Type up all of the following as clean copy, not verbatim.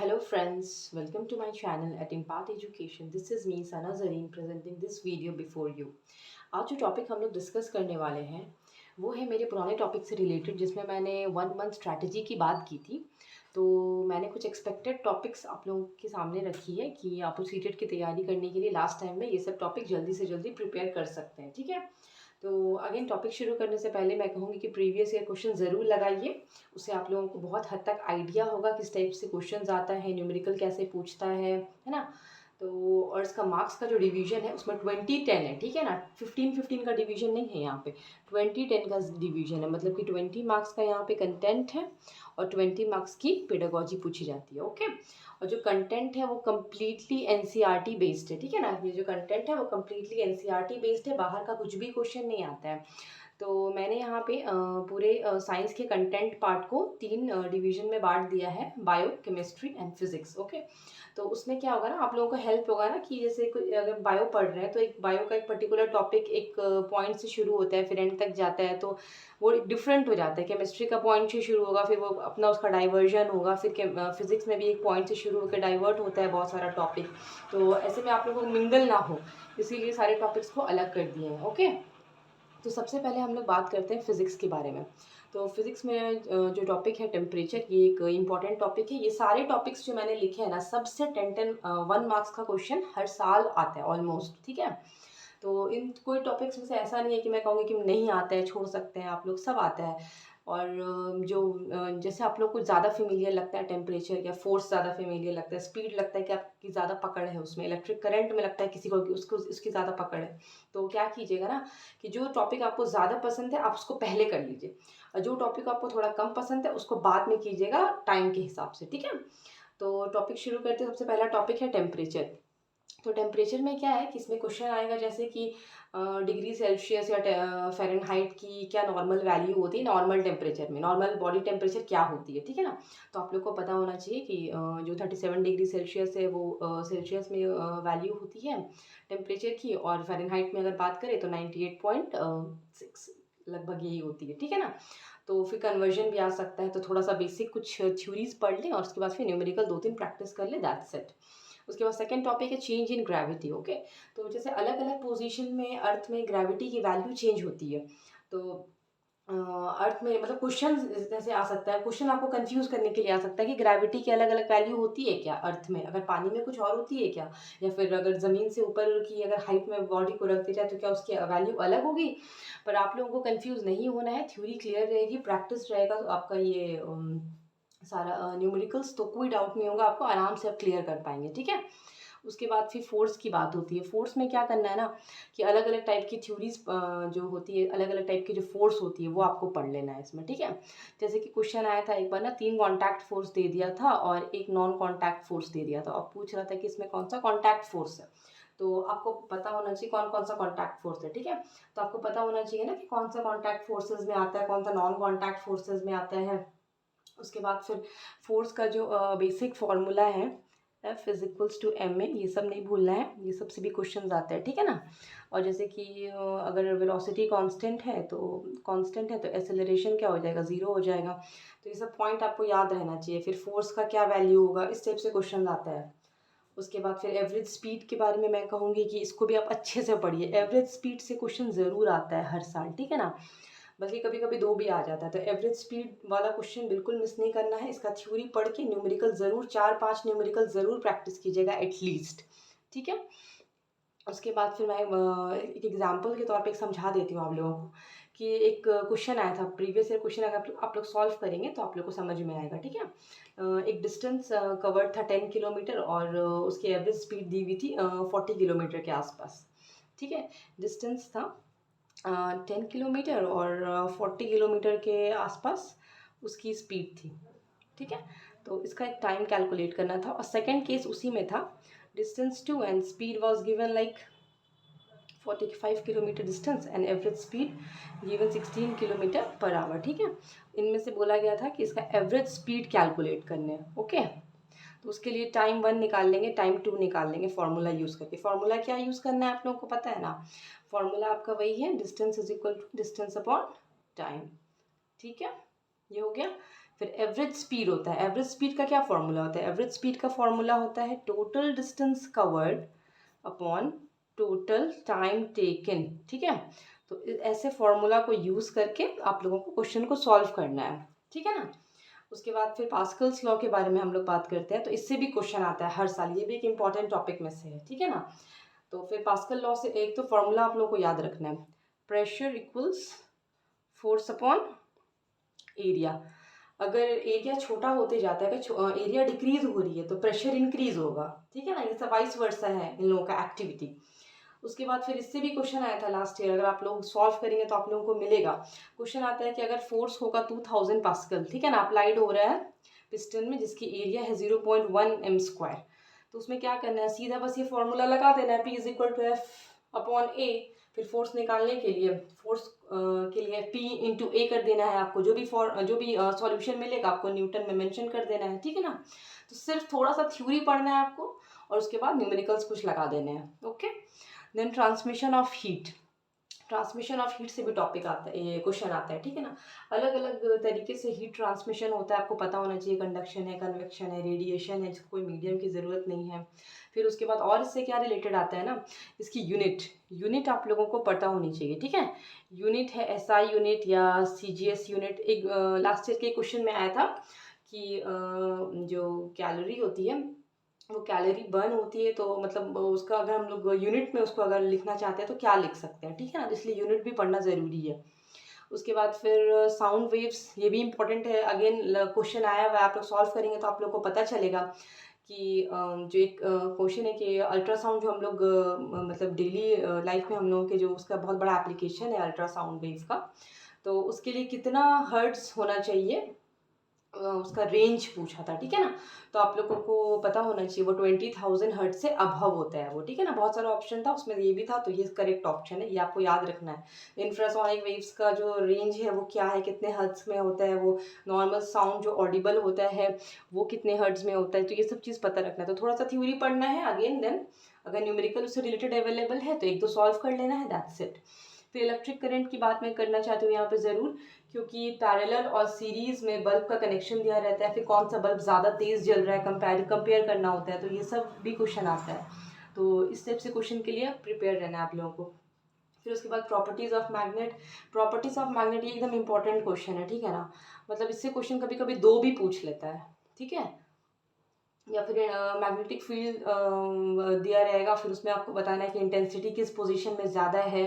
Hello friends, welcome to my channel at Impact Education. This is me Sana Zareen presenting this video before you. आज जो topic हम लोग discuss करने वाले हैं वो है मेरे पुराने टॉपिक से रिलेटेड, जिसमें मैंने 1 मंथ स्ट्रैटेजी की बात की थी। तो मैंने कुछ एक्सपेक्टेड टॉपिक्स आप लोगों के सामने रखी है कि आप लोग सीटेट की तैयारी करने के लिए लास्ट टाइम में ये सब टॉपिक जल्दी से जल्दी प्रिपेयर कर सकते हैं। ठीक है, तो अगेन टॉपिक शुरू करने से पहले मैं कहूँगी कि प्रीवियस ईयर क्वेश्चन ज़रूर लगाइए। उससे आप लोगों को बहुत हद तक आइडिया होगा किस टाइप से क्वेश्चन आता है, न्यूमेरिकल कैसे पूछता है ना। तो और इसका मार्क्स का जो डिवीजन है उसमें 20-10 है, ठीक है ना। 15-15 का डिवीजन नहीं है यहाँ पे, 20-10 का डिवीजन है। मतलब कि 20 मार्क्स का यहाँ पे कंटेंट है और 20 मार्क्स की पेडागोजी पूछी जाती है। ओके, और जो कंटेंट है वो कम्प्लीटली एनसीईआरटी बेस्ड है, ठीक है ना। ये जो कंटेंट है वो कम्प्लीटली एनसीईआरटी बेस्ड है, बाहर का कुछ भी क्वेश्चन नहीं आता है। तो मैंने यहाँ पे पूरे साइंस के कंटेंट पार्ट को 3 डिवीजन में बांट दिया है, bio, chemistry and physics. Okay, तो उसमें क्या होगा ना, आप लोगों को हेल्प होगा ना कि जैसे कोई अगर बायो पढ़ रहे हैं तो एक बायो का एक पर्टिकुलर टॉपिक एक पॉइंट से शुरू होता है फिर एंड तक जाता है, तो वो डिफरेंट हो जाता है। केमिस्ट्री का पॉइंट से शुरू होगा, फिर वो अपना उसका डाइवर्जन होगा, फिर फिजिक्स में भी एक पॉइंट से शुरू होकर डाइवर्ट होता है बहुत सारा टॉपिक। तो ऐसे में आप लोगों को मिंगल ना हो, इसीलिए सारे टॉपिक्स को अलग कर दिए हैं। ओके, तो सबसे पहले हम लोग बात करते हैं फिज़िक्स के बारे में। तो फिज़िक्स में जो टॉपिक है टेम्परेचर, ये एक इम्पॉर्टेंट टॉपिक है। ये सारे टॉपिक्स जो मैंने लिखे हैं ना, सबसे 1 मार्क्स का क्वेश्चन हर साल आता है ऑलमोस्ट, ठीक है। तो इन कोई टॉपिक्स में से ऐसा नहीं है कि मैं कहूँगी कि नहीं आता है, छोड़ सकते हैं आप लोग, सब आता है। और जैसे आप लोग को ज़्यादा फेमिलियर लगता है टेम्परेचर या फोर्स ज़्यादा फेमिलियर लगता है, स्पीड लगता है कि आपकी ज़्यादा पकड़ है उसमें, इलेक्ट्रिक करंट में लगता है किसी को कि उसको इसकी ज़्यादा पकड़ है, तो क्या कीजिएगा ना कि जो टॉपिक आपको ज़्यादा पसंद है आप उसको पहले कर लीजिए, और जो टॉपिक आपको थोड़ा कम पसंद है उसको बाद में कीजिएगा टाइम के हिसाब से, ठीक है। तो टॉपिक शुरू करते हैं। सबसे पहला टॉपिक है टेम्परेचर। तो टेम्परेचर में क्या है कि इसमें क्वेश्चन आएगा जैसे कि डिग्री सेल्सियस या फ़ारेनहाइट की क्या नॉर्मल वैल्यू होती है, नॉर्मल टेम्परेचर में नॉर्मल बॉडी टेम्परेचर क्या होती है, ठीक है ना। तो आप लोग को पता होना चाहिए कि जो 37 डिग्री सेल्सियस है वो सेल्सियस में वैल्यू होती है टेम्परेचर की, और फ़ारेनहाइट में अगर बात करें तो 98.6 लगभग यही होती है, ठीक है ना। तो फिर कन्वर्जन भी आ सकता है, तो थोड़ा सा बेसिक कुछ थ्योरीज पढ़ लें और उसके बाद फिर न्यूमेरिकल 2-3 प्रैक्टिस कर लें, दैट्स इट। उसके बाद सेकंड टॉपिक है चेंज इन ग्रेविटी। ओके, तो जैसे अलग अलग पोजीशन में अर्थ में ग्रेविटी की वैल्यू चेंज होती है। तो अर्थ में मतलब क्वेश्चन जैसे आ सकता है, क्वेश्चन आपको कंफ्यूज करने के लिए आ सकता है कि ग्रेविटी की अलग अलग वैल्यू होती है क्या अर्थ में, अगर पानी में कुछ और होती है क्या, या फिर अगर ज़मीन से ऊपर की अगर हाइट में बॉडी को रख दिया जाए तो क्या उसकी वैल्यू अलग होगी। पर आप लोगों को कंफ्यूज नहीं होना है, थ्योरी क्लियर रहेगी, प्रैक्टिस रहेगा, तो आपका ये सारा न्यूमेरिकल्स तो कोई डाउट नहीं होगा, आपको आराम से आप क्लियर कर पाएंगे, ठीक है। उसके बाद फिर फोर्स की बात होती है। फोर्स में क्या करना है ना कि अलग अलग टाइप की थ्योरीज जो होती है, अलग अलग टाइप की जो फोर्स होती है वो आपको पढ़ लेना है इसमें, ठीक है। जैसे कि क्वेश्चन आया था एक बार ना, 3 कॉन्टैक्ट फोर्स दे दिया था और एक नॉन कॉन्टैक्ट फोर्स दे दिया था, अब पूछ रहा था कि इसमें कौन सा कॉन्टैक्ट फोर्स है। तो आपको पता होना चाहिए कौन कौन सा कॉन्टैक्ट फोर्स है, ठीक है। तो आपको पता होना चाहिए ना कि कौन सा कॉन्टैक्ट फोर्सेज में आता है, कौन सा नॉन कॉन्टैक्ट फोर्सेज में आता है। उसके बाद फिर फोर्स का जो बेसिक फार्मूला है, F is equals to M A, ये सब नहीं भूलना है, ये सब से भी क्वेश्चन आते हैं, ठीक है ना। और जैसे कि अगर वेलोसिटी कांस्टेंट है तो एक्सेलरेशन क्या हो जाएगा, 0 हो जाएगा। तो ये सब पॉइंट आपको याद रहना चाहिए। फिर फोर्स का क्या वैल्यू होगा, इस टाइप से क्वेश्चन आता है। उसके बाद फिर एवरेज स्पीड के बारे में मैं कहूँगी कि इसको भी आप अच्छे से पढ़िए, एवरेज स्पीड से क्वेश्चन ज़रूर आता है हर साल, ठीक है ना। बल्कि कभी कभी 2 भी आ जाता है, तो एवरेज स्पीड वाला क्वेश्चन बिल्कुल मिस नहीं करना है। इसका थ्योरी पढ़ के न्यूमेरिकल ज़रूर 4-5 न्यूमेरिकल ज़रूर प्रैक्टिस कीजिएगा एटलीस्ट, ठीक है। उसके बाद फिर मैं एक एग्जांपल के तौर पे एक समझा देती हूँ आप लोगों को कि एक क्वेश्चन आया था प्रीवियस ईयर क्वेश्चन, अगर आप लोग सॉल्व करेंगे तो आप लोग को समझ में आएगा, ठीक है। एक डिस्टेंस कवर्ड था 10 किलोमीटर और उसकी एवरेज स्पीड दी हुई थी 40 किलोमीटर के आसपास, ठीक है। डिस्टेंस था 10 किलोमीटर और 40 किलोमीटर के आसपास उसकी स्पीड थी, ठीक है। तो इसका एक टाइम कैलकुलेट करना था, और सेकंड केस उसी में था, distance to and speed was given like 45 kilometre distance and average speed given 16 kilometre per hour, ठीक है। इनमें से बोला गया था कि इसका एवरेज स्पीड कैलकुलेट करने हैं, ओके। तो उसके लिए टाइम 1 निकाल लेंगे, टाइम 2 निकाल लेंगे फार्मूला यूज़ करके। फार्मूला क्या यूज़ करना है आप लोगों को पता है ना, फार्मूला आपका वही है, distance is equal to distance upon time, ठीक है, ये हो गया। फिर एवरेज स्पीड होता है। एवरेज स्पीड का क्या फॉर्मूला होता है? एवरेज स्पीड का फॉर्मूला होता है total distance covered upon total time taken, ठीक है। तो ऐसे फॉर्मूला को यूज़ करके आप लोगों को क्वेश्चन को सॉल्व करना है, ठीक है ना। उसके बाद फिर पास्कल्स लॉ के बारे में हम लोग बात करते हैं, तो इससे भी क्वेश्चन आता है हर साल, ये भी एक इम्पॉर्टेंट टॉपिक में से है, ठीक है ना। तो फिर पास्कल लॉ से एक तो फॉर्मूला आप लोगों को याद रखना है, pressure equals force upon area. अगर एरिया छोटा होते जाता है, अगर एरिया डिक्रीज हो रही है तो प्रेशर इंक्रीज होगा, ठीक है ना। ये सब वाइस वर्सा है इन लोगों का एक्टिविटी। उसके बाद फिर इससे भी क्वेश्चन आया था लास्ट ईयर, अगर आप लोग सॉल्व करेंगे तो आप लोगों को मिलेगा। क्वेश्चन आता है कि अगर फोर्स होगा 2000 पास्कल, ठीक है ना, अप्लाइड हो रहा है पिस्टन में जिसकी एरिया है 0.1 m², तो उसमें क्या करना है, सीधा बस ये फॉर्मूला लगा देना है, P is equal to F upon A. फिर फोर्स निकालने के लिए P इंटू ए कर देना है आपको, जो भी सॉल्यूशन मिलेगा आपको न्यूटन में मेंशन कर देना है, ठीक है ना। तो सिर्फ थोड़ा सा थ्योरी पढ़ना है आपको और उसके बाद न्यूमेरिकल्स कुछ लगा देने हैं, okay. Then transmission of heat, transmission of heat से भी टॉपिक आता है, ये क्वेश्चन आता है, ठीक है ना। अलग अलग तरीके से हीट ट्रांसमिशन होता है, आपको पता होना चाहिए, कंडक्शन है, कन्वेक्शन है, रेडिएशन है, जिसको कोई मीडियम की ज़रूरत नहीं है। फिर उसके बाद और इससे क्या रिलेटेड आता है ना, इसकी यूनिट आप लोगों को पता होनी चाहिए, ठीक है। यूनिट है SI यूनिट या CGS यूनिट। एक लास्ट ईयर के क्वेश्चन में आया था कि जो कैलोरी होती है वो कैलोरी बर्न होती है, तो मतलब उसका अगर हम लोग यूनिट में उसको अगर लिखना चाहते हैं तो क्या लिख सकते हैं, ठीक है ना। तो इसलिए यूनिट भी पढ़ना ज़रूरी है। उसके बाद फिर साउंड वेव्स, ये भी इंपॉर्टेंट है। अगेन क्वेश्चन आया हुआ है, आप लोग सॉल्व करेंगे तो आप लोग को पता चलेगा कि जो एक क्वेश्चन है कि अल्ट्रासाउंड जो हम लोग मतलब डेली लाइफ में हम लोगों के जो उसका बहुत बड़ा एप्लीकेशन है अल्ट्रासाउंड वेव का, तो उसके लिए कितना हर्ट्ज होना चाहिए, उसका रेंज पूछा था, ठीक है ना। तो आप लोगों को पता होना चाहिए वो 20,000 हर्ट्ज से अबव होता है वो, ठीक है ना। बहुत सारा ऑप्शन था उसमें, ये भी था, तो ये करेक्ट ऑप्शन है, ये आपको याद रखना है। इंफ्रासोनिक वेव्स का जो रेंज है वो क्या है, कितने हर्ट्ज में होता है वो। नॉर्मल साउंड जो ऑडिबल होता है वो कितने हर्ट्ज में होता है, तो ये सब चीज़ पता रखना है। तो थोड़ा सा थ्योरी पढ़ना है अगेन, देन अगर न्यूमेरिकल उससे रिलेटेड अवेलेबल है तो एक दो सॉल्व कर लेना है, दैट्स इट। फिर इलेक्ट्रिक करंट की बात मैं करना चाहती हूँ यहाँ पे ज़रूर, क्योंकि पैरेलल और सीरीज में बल्ब का कनेक्शन दिया रहता है, फिर कौन सा बल्ब ज़्यादा तेज़ जल रहा है कंपेयर करना होता है, तो ये सब भी क्वेश्चन आता है। तो इस टाइप से क्वेश्चन के लिए प्रिपेयर रहना है आप लोगों को। फिर उसके बाद प्रॉपर्टीज़ ऑफ मैग्नेट, ये एकदम इंपॉर्टेंट क्वेश्चन है, ठीक है ना। मतलब इससे क्वेश्चन कभी कभी दो भी पूछ लेता है, ठीक है। या फिर मैग्नेटिक फील्ड दिया रहेगा, फिर उसमें आपको बताना है कि इंटेंसिटी किस पोजीशन में ज़्यादा है,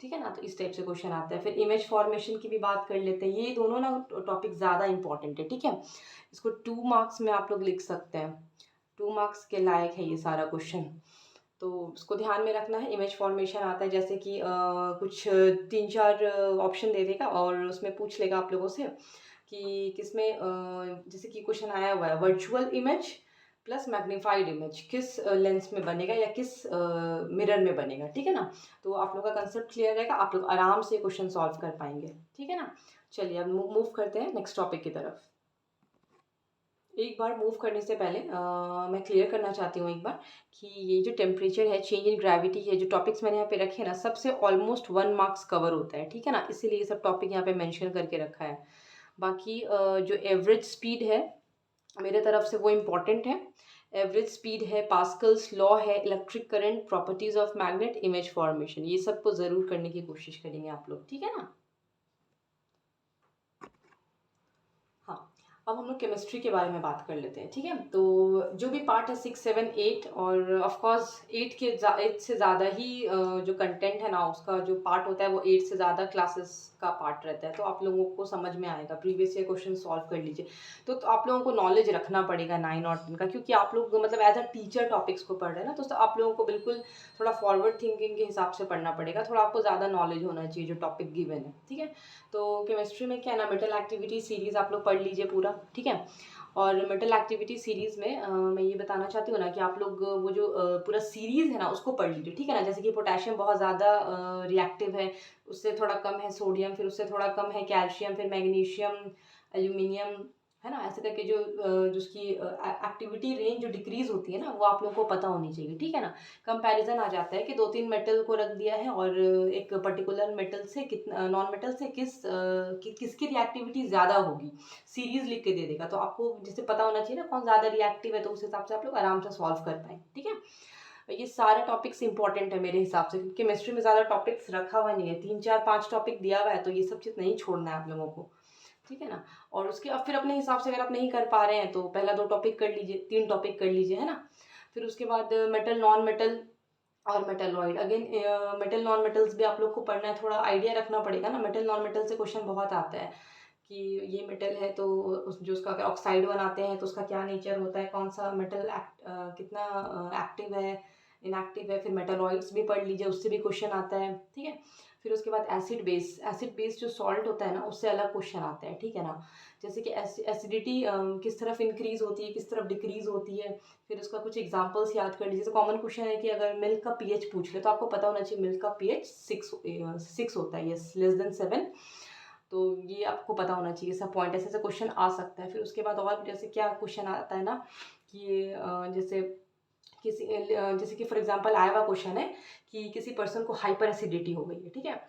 ठीक है ना। तो इस टाइप से क्वेश्चन आता है। फिर इमेज फॉर्मेशन की भी बात कर लेते हैं, ये दोनों ना टॉपिक ज़्यादा इंपॉर्टेंट है, ठीक है। इसको 2 मार्क्स में आप लोग लिख सकते हैं, 2 मार्क्स के लायक है ये सारा क्वेश्चन, तो उसको ध्यान में रखना है। इमेज फॉर्मेशन आता है जैसे कि कुछ 3-4 ऑप्शन दे देगा और उसमें पूछ लेगा आप लोगों से कि किसमें जैसे कि क्वेश्चन आया हुआ है, virtual image plus magnified image किस लेंस में बनेगा या किस मिरर में बनेगा, ठीक है ना। तो आप लोग का कंसेप्ट क्लियर रहेगा, आप लोग आराम से क्वेश्चन सॉल्व कर पाएंगे, ठीक है ना। चलिए अब मूव करते हैं नेक्स्ट टॉपिक की तरफ। एक बार मूव करने से पहले मैं क्लियर करना चाहती हूँ एक बार कि ये जो टेम्परेचर है, चेंज इन ग्रेविटी है, जो टॉपिक्स मैंने यहाँ पे रखे हैं ना, सबसे ऑलमोस्ट 1 मार्क्स कवर होता है, ठीक है ना। इसीलिए ये सब टॉपिक यहाँ पे मेंशन करके रखा है। बाकी जो एवरेज स्पीड है मेरे तरफ से वो इम्पॉर्टेंट है। एवरेज स्पीड है, पास्कल्स लॉ है, electric current, properties of magnet, image formation, ये सबको ज़रूर करने की कोशिश करेंगे आप लोग, ठीक है ना। हाँ, अब हम लोग केमिस्ट्री के बारे में बात कर लेते हैं, ठीक है। तो जो भी पार्ट है 6, 7, 8 और ऑफ कोर्स 8 से ज़्यादा ही जो कंटेंट है ना उसका जो पार्ट होता है वो 8 से ज़्यादा क्लासेस का पार्ट रहता है, तो आप लोगों को समझ में आएगा। प्रीवियस ईयर क्वेश्चन सॉल्व कर लीजिए। तो आप लोगों को नॉलेज रखना पड़ेगा 9 और 10 का, क्योंकि आप लोग मतलब एज अ टीचर टॉपिक्स को पढ़ रहे हैं ना, तो आप लोगों को बिल्कुल थोड़ा फॉरवर्ड थिंकिंग के हिसाब से पढ़ना पड़ेगा। थोड़ा आपको ज़्यादा नॉलेज होना चाहिए जो टॉपिक गिवन है, ठीक है। तो केमिस्ट्री में क्या है ना, मेटल एक्टिविटी सीरीज़ आप लोग पढ़ लीजिए पूरा, ठीक है। और मेटल एक्टिविटी सीरीज़ में मैं ये बताना चाहती हूँ ना कि आप लोग वो जो पूरा सीरीज़ है ना उसको पढ़ लीजिए, ठीक है ना। जैसे कि पोटेशियम बहुत ज़्यादा रिएक्टिव है, उससे थोड़ा कम है सोडियम, फिर उससे थोड़ा कम है कैल्शियम, फिर मैग्नीशियम, एल्यूमिनियम, है ना, ऐसे करके जो उसकी एक्टिविटी रेंज जो डिक्रीज होती है ना, वो आप लोगों को पता होनी चाहिए, ठीक है ना। कंपैरिजन आ जाता है कि 2-3 मेटल को रख दिया है और एक पर्टिकुलर मेटल से कितना नॉन मेटल से किसकी रिएक्टिविटी ज़्यादा होगी, सीरीज लिख के दे देगा, तो आपको जैसे पता होना चाहिए ना कौन ज़्यादा रिएक्टिव है, तो उस हिसाब से आप लोग आराम से सॉल्व कर पाएँ, ठीक है। ये सारे टॉपिक्स इंपॉर्टेंट है मेरे हिसाब से, क्योंकि केमिस्ट्री में ज़्यादा टॉपिक्स रखा हुआ नहीं है, 3-4-5 टॉपिक दिया हुआ है, तो ये सब चीज़ नहीं छोड़ना है आप लोगों को, ठीक है ना। और उसके अब फिर अपने हिसाब से अगर आप नहीं कर पा रहे हैं तो पहला 2 टॉपिक कर लीजिए, 3 टॉपिक कर लीजिए, है ना। फिर उसके बाद मेटल, नॉन मेटल और metalloid. Again metal non metals भी आप लोग को पढ़ना है, थोड़ा आइडिया रखना पड़ेगा ना। मेटल नॉन मेटल से क्वेश्चन बहुत आता है कि ये मेटल है तो जो उसका अगर ऑक्साइड बनाते हैं तो उसका क्या नेचर होता है, कौन सा मेटल कितना एक्टिव है, इनएक्टिव है। फिर मेटलॉइड्स भी पढ़ लीजिए, उससे भी क्वेश्चन आता है, ठीक है। फिर उसके बाद एसिड बेस जो सॉल्ट होता है ना, उससे अलग क्वेश्चन आता है, ठीक है ना। जैसे कि एसिडिटी किस तरफ इंक्रीज होती है, किस तरफ डिक्रीज होती है। फिर उसका कुछ एग्जांपल्स याद कर लीजिए। जैसे कॉमन क्वेश्चन है कि अगर मिल्क का पीएच पूछ ले तो आपको पता होना चाहिए मिल्क का पीएच 6 होता है, यस, लेस देन 7। तो ये आपको पता होना चाहिए, सब पॉइंट ऐसे ऐसे क्वेश्चन आ सकता है। फिर उसके बाद और जैसे क्या क्वेश्चन आता है ना कि जैसे जैसे कि फॉर एग्जांपल आया हुआ क्वेश्चन है कि किसी पर्सन को हाइपर एसिडिटी हो गई है, ठीक है,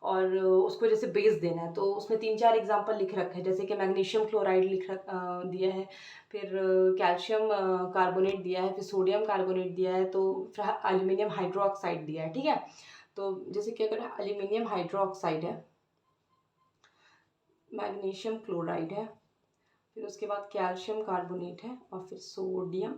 और उसको जैसे बेस देना है, तो उसमें 3-4 एग्जांपल लिख रखे हैं, जैसे कि मैग्नीशियम क्लोराइड दिया है, फिर कैल्शियम कार्बोनेट दिया है, फिर सोडियम कार्बोनेट दिया है, तो फिर एल्यूमिनियम हाइड्रोक्साइड दिया है, ठीक है। तो जैसे कि अगर एल्यूमिनियम हाइड्रोक्साइड है, मैग्नीशियम क्लोराइड है, फिर उसके बाद कैल्शियम कार्बोनेट है और फिर सोडियम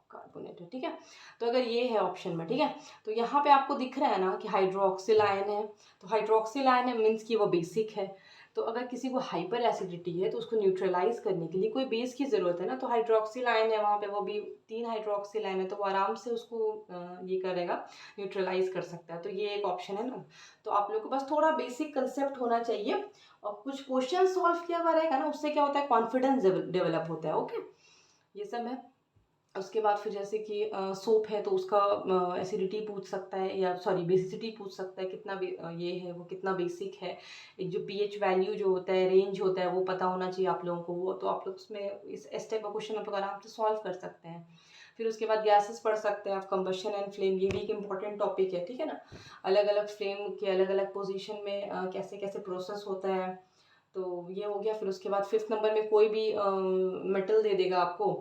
कार्बोनेट है, ठीक है। तो अगर ये है ऑप्शन में, ठीक है, तो यहाँ पे आपको दिख रहा है ना कि हाइड्रोक्सिल आयन है, तो हाइड्रोक्सिल आयन है मीन्स कि वो बेसिक है। तो अगर किसी को हाइपर एसिडिटी है तो उसको न्यूट्रलाइज करने के लिए कोई बेस की ज़रूरत है ना, तो हाइड्रोक्सिल आयन है वहाँ पे, वो भी 3 हाइड्रोक्सिल आयन है, तो वो आराम से उसको ये करेगा, न्यूट्रलाइज कर सकता है। तो ये एक ऑप्शन है ना। तो आप लोग को बस थोड़ा बेसिक कंसेप्ट होना चाहिए और कुछ क्वेश्चन सॉल्व किया हुआ रहेगा ना, उससे क्या होता है, कॉन्फिडेंस डेवलप होता है, ओके। ये सब है। उसके बाद फिर जैसे कि सोप है तो उसका एसिडिटी पूछ सकता है, या सॉरी बेसिसिटी पूछ सकता है, कितना ये है वो कितना बेसिक है। एक जो पीएच वैल्यू जो होता है, रेंज होता है, वो पता होना चाहिए आप लोगों को। वो तो आप लोग उसमें इस टाइप का क्वेश्चन आप लोग आराम से सॉल्व कर सकते हैं। फिर उसके बाद गैसेस पढ़ सकते हैं आप, कंबशन एंड फ्लेम, ये भी एक इम्पॉर्टेंट टॉपिक है, ठीक है ना। अलग अलग फ्लेम के अलग अलग पोजिशन में कैसे कैसे प्रोसेस होता है, तो ये हो गया। फिर उसके बाद 5th नंबर में कोई भी मेटल दे देगा आपको,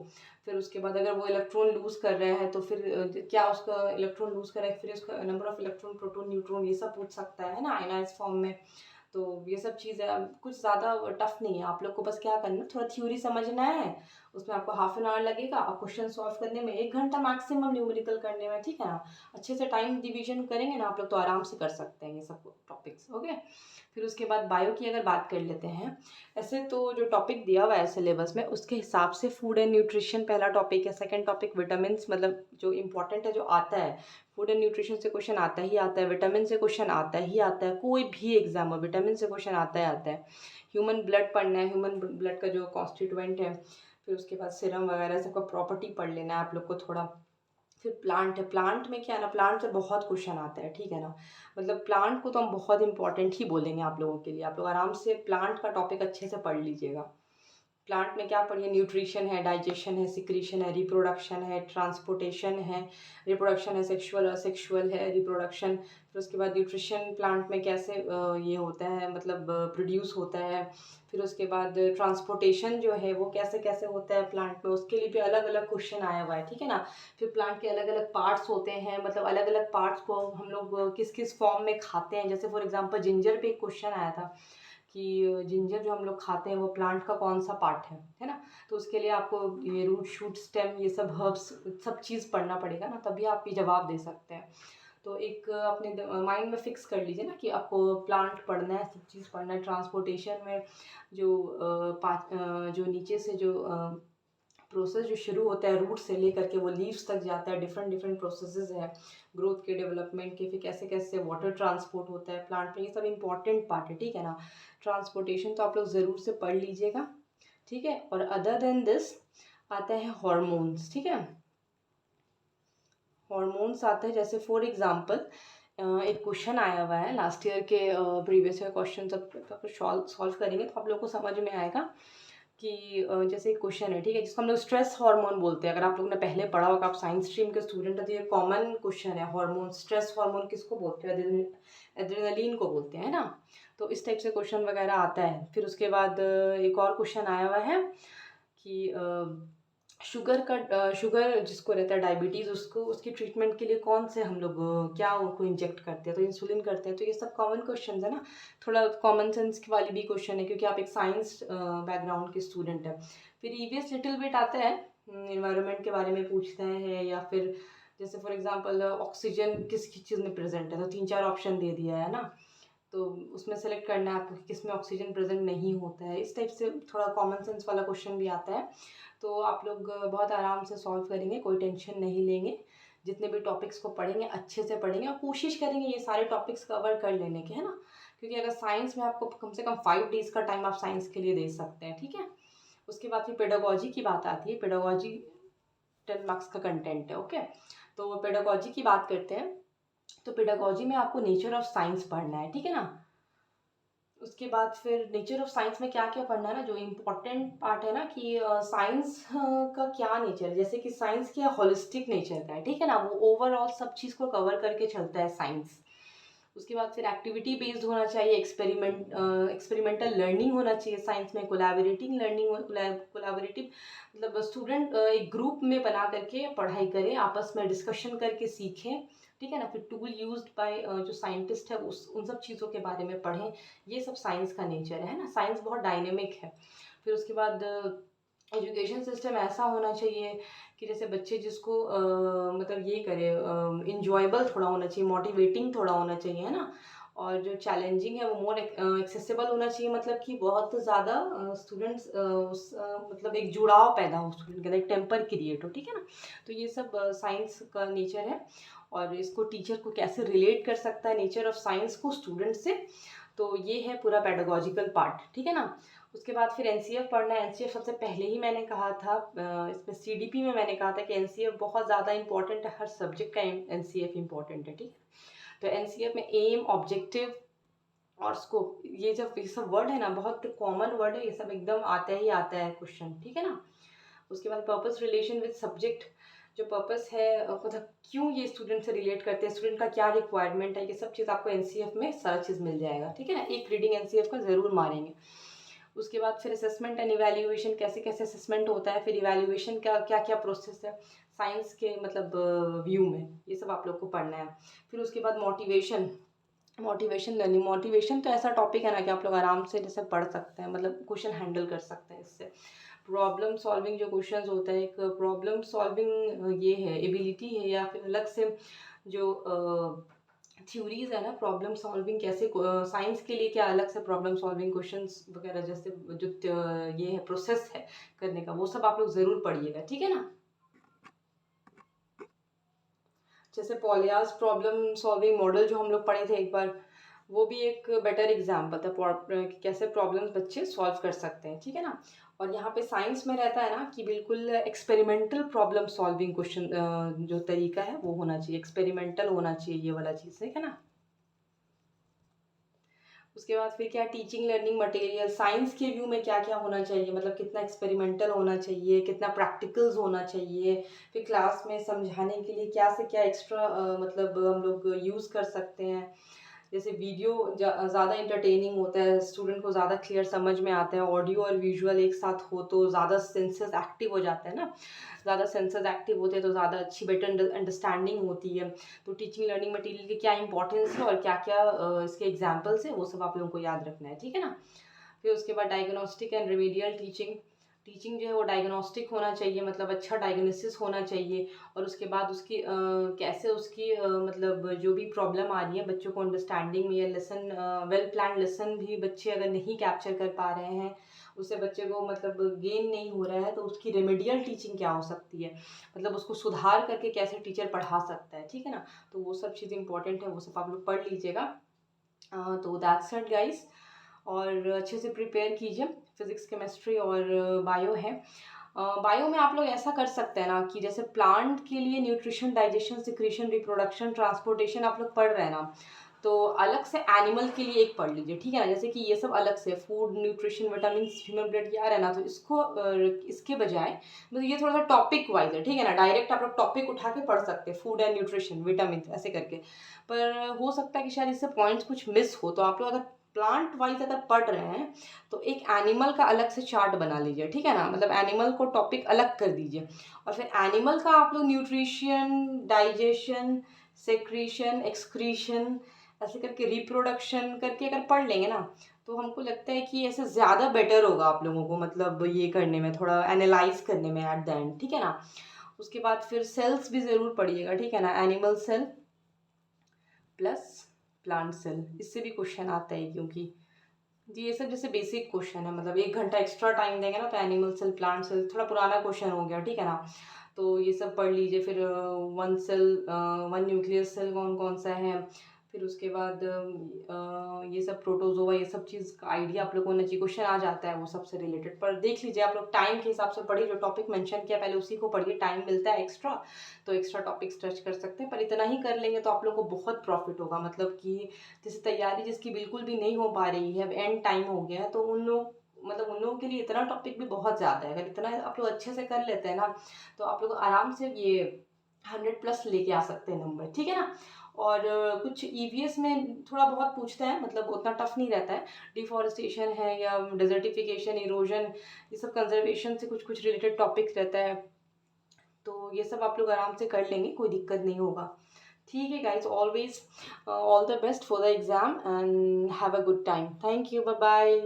फिर उसके बाद अगर वो इलेक्ट्रॉन लूज कर रहा है तो फिर क्या उसका इलेक्ट्रॉन लूज कर रहा है, फिर उसका number of electron, proton, neutron, ये सब पूछ सकता है ना, आयनाइज फॉर्म में। तो ये सब चीज़ें कुछ ज़्यादा टफ नहीं है, आप लोग को बस क्या करना है, थोड़ा थ्योरी समझना है, उसमें आपको हाफ एन आवर लगेगा और क्वेश्चन सॉल्व करने में 1 घंटा मैक्सिमम, न्यूमेरिकल करने में, ठीक है ना। अच्छे से टाइम डिवीजन करेंगे ना आप लोग तो आराम से कर सकते हैं ये सब टॉपिक्स, ओके। फिर उसके बाद बायो की अगर बात कर लेते हैं, ऐसे तो जो टॉपिक दिया हुआ है सिलेबस में उसके हिसाब से फूड एंड न्यूट्रिशन पहला टॉपिक है, सेकंड टॉपिक विटामिन, मतलब जो इंपॉर्टेंट है जो आता है, फूड एंड न्यूट्रिशन से क्वेश्चन आता ही आता है, विटामिन से क्वेश्चन आता ही आता है, कोई भी एग्जाम हो विटामिन से क्वेश्चन आता ही आता है। ह्यूमन ब्लड पढ़ना है, ह्यूमन ब्लड का जो कॉन्स्टिट्यूएंट है, फिर उसके बाद सीरम वगैरह सबका प्रॉपर्टी पढ़ लेना है आप लोग को थोड़ा। फिर प्लांट है, प्लांट में क्या है ना, प्लांट से बहुत क्वेश्चन आता है, ठीक है ना। मतलब प्लांट को तो हम बहुत इंपॉर्टेंट ही बोलेंगे आप लोगों के लिए, आप लोग आराम से प्लांट का टॉपिक अच्छे से पढ़ लीजिएगा। प्लांट में क्या पढ़िए, न्यूट्रिशन है, डाइजेशन है, सिक्रीशन है, रिप्रोडक्शन है, ट्रांसपोर्टेशन है, रिप्रोडक्शन है, सेक्सुअल असेक्सुअल है, रिप्रोडक्शन। फिर उसके बाद न्यूट्रिशन प्लांट में कैसे ये होता है, मतलब प्रोड्यूस होता है। फिर उसके बाद ट्रांसपोर्टेशन जो है वो कैसे कैसे होता है प्लांट में, उसके लिए भी अलग अलग क्वेश्चन आया हुआ है, ठीक है ना। फिर प्लांट के अलग अलग पार्ट्स होते हैं, मतलब अलग अलग पार्ट्स को हम लोग किस किस फॉर्म में खाते हैं। जैसे फॉर एग्जांपल जिंजर पे एक क्वेश्चन आया था कि जिंजर जो हम लोग खाते हैं वो प्लांट का कौन सा पार्ट है ना। तो उसके लिए आपको ये रूट, शूट, स्टेम, ये सब हर्ब्स सब चीज़ पढ़ना पड़ेगा ना, तभी आप ये जवाब दे सकते हैं। तो एक अपने माइंड में फिक्स कर लीजिए ना कि आपको प्लांट पढ़ना है, सब चीज़ पढ़ना है। ट्रांसपोर्टेशन में जो जो नीचे से जो प्रोसेस जो शुरू होता है रूट से लेकर के वो लीव्स तक जाता है, डिफरेंट डिफरेंट प्रोसेसेस है ग्रोथ के, डेवलपमेंट के, फिर कैसे कैसे वाटर ट्रांसपोर्ट होता है प्लांट में, ये सब इंपॉर्टेंट पार्ट है, ठीक है ना। ट्रांसपोर्टेशन तो आप लोग ज़रूर से पढ़ लीजिएगा, ठीक है। और अदर देन दिस आता है हॉर्मोन्स, ठीक है। हॉर्मोन्स आते हैं, जैसे फॉर एग्जांपल एक क्वेश्चन आया हुआ है लास्ट ईयर के, प्रीवियस ईयर क्वेश्चन सब सॉल्व करेंगे तो आप लोग को समझ में आएगा कि जैसे एक क्वेश्चन है, ठीक है, जिसको हम लोग स्ट्रेस हार्मोन बोलते हैं। अगर आप लोगों ने पहले पढ़ा होगा, आप साइंस स्ट्रीम के स्टूडेंट हैं, तो ये कॉमन क्वेश्चन है। हार्मोन, स्ट्रेस हार्मोन किसको बोलते हैं? एड्रेनलिन को बोलते हैं ना। तो इस टाइप से क्वेश्चन वगैरह आता है। फिर उसके बाद एक और क्वेश्चन आया हुआ है कि शुगर जिसको रहता है डायबिटीज़, उसको उसकी ट्रीटमेंट के लिए कौन से हम लोग क्या उनको इंजेक्ट करते हैं? तो इंसुलिन करते हैं। तो ये सब कॉमन क्वेश्चन है ना, थोड़ा कॉमन सेंस की वाली भी क्वेश्चन है, क्योंकि आप एक साइंस बैकग्राउंड के स्टूडेंट हैं। फिर ईवीएस लिटिल बिट आता है, इन्वायरमेंट के बारे में पूछते हैं, या फिर जैसे फॉर एग्जांपल ऑक्सीजन किस किस चीज़ में प्रेजेंट है, तो 3-4 ऑप्शन दे दिया है ना, तो उसमें सेलेक्ट करना है आपको कि किस में ऑक्सीजन प्रेजेंट नहीं होता है। इस टाइप से थोड़ा कॉमन सेंस वाला क्वेश्चन भी आता है। तो आप लोग बहुत आराम से सॉल्व करेंगे, कोई टेंशन नहीं लेंगे। जितने भी टॉपिक्स को पढ़ेंगे अच्छे से पढ़ेंगे, और कोशिश करेंगे ये सारे टॉपिक्स कवर कर लेने के, है ना। क्योंकि अगर साइंस में आपको कम से कम 5 डेज़ का टाइम आप साइंस के लिए दे सकते हैं, ठीक है। उसके बाद फिर पेडागोजी की बात आती है। पेडागोजी 10 मार्क्स का कंटेंट है, ओके। तो पेडागोजी की बात करते हैं। तो पेडागोजी में आपको नेचर ऑफ साइंस पढ़ना है, ठीक है ना। उसके बाद फिर नेचर ऑफ साइंस में क्या क्या पढ़ना है ना, जो इम्पोर्टेंट पार्ट है ना, कि साइंस का क्या नेचर है। जैसे कि साइंस क्या होलिस्टिक नेचर का है, ठीक है ना, वो ओवरऑल सब चीज़ को कवर करके चलता है साइंस। उसके बाद फिर एक्टिविटी बेस्ड होना चाहिए, एक्सपेरिमेंटल लर्निंग होना चाहिए साइंस में, कोलैबोरेटिंग लर्निंग, कोलैबोरेटिव मतलब स्टूडेंट एक ग्रुप में बना करके पढ़ाई करें, आपस में डिस्कशन करके सीखें, ठीक है ना। फिर टूल यूज्ड बाय जो साइंटिस्ट है उस उन सब चीज़ों के बारे में पढ़ें। ये सब साइंस का नेचर है ना। साइंस बहुत डायनेमिक है। फिर उसके बाद एजुकेशन सिस्टम ऐसा होना चाहिए कि जैसे बच्चे जिसको मतलब ये करे, इंजॉयबल थोड़ा होना चाहिए, मोटिवेटिंग थोड़ा होना चाहिए, है ना। और जो चैलेंजिंग है वो मोर एक्सेसिबल होना चाहिए, मतलब कि बहुत ज़्यादा स्टूडेंट्स मतलब एक जुड़ाव पैदा हो स्टूडेंट के अंदर, एक टेम्पर क्रिएट हो, ठीक है ना। तो ये सब साइंस का नेचर है। और इसको टीचर को कैसे रिलेट कर सकता है नेचर ऑफ साइंस को स्टूडेंट से, तो ये है पूरा पेडागोजिकल पार्ट, ठीक है ना। उसके बाद फिर एनसीएफ पढ़ना है। एनसीएफ सबसे पहले ही मैंने कहा था, इसमें सीडीपी में मैंने कहा था कि एनसीएफ बहुत ज़्यादा इंपॉर्टेंट है, हर सब्जेक्ट का एनसीएफ इंपॉर्टेंट है, ठीक है। तो एनसीएफ में एम, ऑब्जेक्टिव और स्कोप, ये सब वर्ड है ना, बहुत कॉमन वर्ड है, ये सब एकदम आता ही आता है क्वेश्चन, ठीक है ना। उसके बाद पर्पस रिलेशन विद सब्जेक्ट, जो पर्पस है मतलब क्यों ये स्टूडेंट से रिलेट करते हैं, स्टूडेंट का क्या रिक्वायरमेंट है, ये सब चीज़ आपको एनसीएफ में सारा चीज़ मिल जाएगा, ठीक है ना। एक रीडिंग एनसीएफ का ज़रूर मारेंगे। उसके बाद फिर असेसमेंट एंड इवैल्यूएशन, कैसे कैसे असेसमेंट होता है, फिर इवैल्यूएशन का क्या क्या प्रोसेस है साइंस के मतलब व्यू में, ये सब आप लोग को पढ़ना है। फिर उसके बाद मोटिवेशन लर्निंग। मोटिवेशन तो ऐसा टॉपिक है ना कि आप लोग आराम से जैसे पढ़ सकते हैं, मतलब क्वेश्चन हैंडल कर सकते हैं इससे। प्रॉब्लम सॉल्विंग जो क्वेश्चंस होता है, एक प्रॉब्लम सॉल्विंग ये है एबिलिटी है, या फिर अलग से जो थ्योरीज है ना प्रॉब्लम सॉल्विंग, कैसे साइंस के लिए क्या अलग से प्रॉब्लम सॉल्विंग क्वेश्चंस वगैरह, जैसे जो ये है प्रोसेस है करने का, वो सब आप लोग ज़रूर पढ़िएगा, ठीक है ना। जैसे पॉलियास प्रॉब्लम सॉल्विंग मॉडल जो हम लोग पढ़े थे एक बार, वो भी एक बेटर एग्जाम्पल था कि कैसे प्रॉब्लम्स बच्चे सॉल्व कर सकते हैं, ठीक है ना। और यहाँ पे साइंस में रहता है ना कि बिल्कुल एक्सपेरिमेंटल प्रॉब्लम सॉल्विंग क्वेश्चन, जो तरीका है वो होना चाहिए, एक्सपेरिमेंटल होना चाहिए ये वाला चीज़, ठीक है ना। उसके बाद फिर क्या, टीचिंग लर्निंग मटेरियल, साइंस के व्यू में क्या क्या होना चाहिए, मतलब कितना एक्सपेरिमेंटल होना चाहिए, कितना प्रैक्टिकल्स होना चाहिए। फिर क्लास में समझाने के लिए क्या से क्या एक्स्ट्रा मतलब हम लोग यूज़ कर सकते हैं। जैसे वीडियो ज़्यादा इंटरटेनिंग होता है, स्टूडेंट को ज़्यादा क्लियर समझ में आता है, ऑडियो और विजुअल एक साथ हो तो ज़्यादा सेंसेस एक्टिव हो जाते हैं ना, ज़्यादा सेंसेस एक्टिव होते हैं तो ज़्यादा अच्छी बेटर अंडरस्टैंडिंग होती है। तो टीचिंग लर्निंग मटेरियल की क्या इंपॉर्टेंस है और क्या क्या इसके एग्जाम्पल्स हैं, वो सब आप लोगों को याद रखना है, ठीक है ना। फिर उसके बाद diagnostic and remedial teaching. Teaching जो है वो डायग्नोस्टिक होना चाहिए, मतलब अच्छा डायग्नोसिस होना चाहिए। और उसके बाद उसकी कैसे उसकी मतलब जो भी प्रॉब्लम आ रही है बच्चों को अंडरस्टैंडिंग में, या लेसन वेल प्लान लेसन भी बच्चे अगर नहीं कैप्चर कर पा रहे हैं, उससे बच्चे को मतलब गेन नहीं हो रहा है, तो उसकी रेमेडियल टीचिंग क्या हो सकती है, मतलब उसको सुधार करके कैसे टीचर पढ़ा सकता है, ठीक है ना। तो वो सब चीज़ इंपॉर्टेंट है, वो सब आप लोग पढ़ लीजिएगा। तो दैट्स इट गाइस। और अच्छे से प्रिपेयर कीजिए। फिज़िक्स, केमिस्ट्री और बायो है। बायो में आप लोग ऐसा कर सकते हैं ना कि जैसे प्लांट के लिए nutrition, digestion, secretion, reproduction, transportation आप लोग पढ़ रहे हैं ना, तो अलग से एनिमल के लिए एक पढ़ लीजिए, ठीक है ना। जैसे कि ये सब अलग से food, nutrition, vitamin, human blood, ये आ रहा है ना, तो इसको इसके बजाय मतलब ये थोड़ा सा टॉपिक वाइज है, ठीक है ना। डायरेक्ट आप लोग टॉपिक उठा के पढ़ सकते हैं, फूड एंड न्यूट्रिशन, विटामिन, ऐसे करके। पर हो सकता है कि शायद इससे पॉइंट्स कुछ मिस हो, तो आप लोग अगर प्लांट वाइज अगर पढ़ रहे हैं तो एक एनिमल का अलग से चार्ट बना लीजिए, ठीक है ना। मतलब एनिमल को टॉपिक अलग कर दीजिए, और फिर एनिमल का आप लोग न्यूट्रिशन, डाइजेशन, सेक्रीशन, एक्सक्रीशन, ऐसे करके रिप्रोडक्शन करके अगर पढ़ लेंगे ना, तो हमको लगता है कि ऐसे ज़्यादा बेटर होगा आप लोगों को, मतलब ये करने में, थोड़ा एनालाइज करने में एट द एंड, ठीक है ना। उसके बाद फिर सेल्स भी ज़रूर पढ़िएगा, ठीक है ना। Animal cell plus plant cell, इससे भी क्वेश्चन आता है, क्योंकि जी ये सब जैसे बेसिक क्वेश्चन है, मतलब 1 घंटा एक्स्ट्रा टाइम देंगे ना, तो एनिमल सेल, प्लांट सेल थोड़ा पुराना क्वेश्चन हो गया, ठीक है ना। तो ये सब पढ़ लीजिए। फिर one cell, one nucleus cell कौन कौन सा है, फिर उसके बाद ये सब प्रोटोजोआ, ये सब चीज़ का आइडिया आप लोगों को चाहिए, क्वेश्चन आ जाता है वो सबसे रिलेटेड। पर देख लीजिए आप लोग टाइम के हिसाब से पढ़िए, जो टॉपिक मेंशन किया पहले उसी को पढ़िए, टाइम मिलता है एक्स्ट्रा तो एक्स्ट्रा टॉपिक्स टच कर सकते हैं, पर इतना ही कर लेंगे तो आप लोग को बहुत प्रॉफिट होगा। मतलब कि जैसे तैयारी जिसकी बिल्कुल भी नहीं हो पा रही है, अब एंड टाइम हो गया है, तो उन लोग, मतलब उन लोगों के लिए इतना टॉपिक भी बहुत ज़्यादा है। अगर इतना आप लोग अच्छे से कर लेते हैं ना, तो आप लोग आराम से ये 100+ लेके आ सकते हैं नंबर, ठीक है ना। और कुछ ईवीएस में थोड़ा बहुत पूछता है, मतलब उतना टफ नहीं रहता है। डिफॉरेस्टेशन है या डेजर्टिफिकेशन, इरोजन, ये सब कंजर्वेशन से कुछ कुछ रिलेटेड टॉपिक्स रहता है, तो ये सब आप लोग आराम से कर लेंगे, कोई दिक्कत नहीं होगा। ठीक है guys, always all the best for the exam and have a good time. Thank you, bye bye.